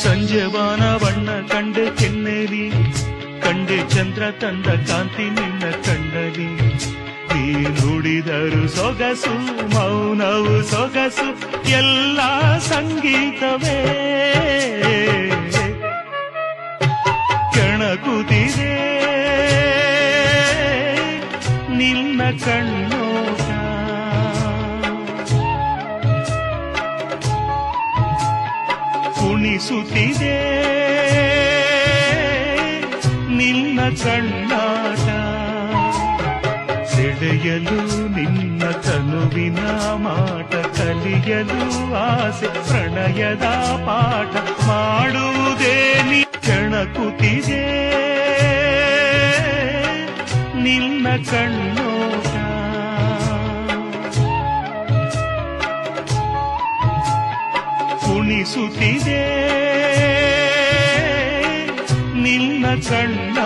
ಸಂಜೆವಾನ ಬಣ್ಣ ಕಂಡೆ ಕೆನ್ನೆಲಿ, ಕಂಡೆ ಚಂದ್ರ ತಂದ ಕಾಂತಿ ನಿನ್ನ ಕಣ್ಣಲಿ. ನೀ ನುಡಿದರು ಸೊಗಸು, ಮೌನವು ಸೊಗಸು, ಎಲ್ಲ ಸಂಗೀತವೇ. ಕೆಣಕುತ್ತಿದೆ ನಿನ್ನ ಕಣ್ಣೋಟ, ಕುಣಿಸುತ್ತಿದೆ ನಿನ್ನ ಕಣ್ಣಾಟ. ಸೆಳೆಯಲು ನಿನ್ನ ತನುವಿನ ಮಾಟ, ಕಲಿಯಲು ಆಸೆ ಪ್ರಣಯದ ಪಾಠ. ಮಾಡುವುದೇ ನೀ ಕೆಣಕುತ್ತಿದೆ ನಿನ್ನ ಕಣ್ಣೋಟ, ಕುಣಿಸುತ್ತಿದೆ ನಿನ್ನ ಕಣ್ಣ.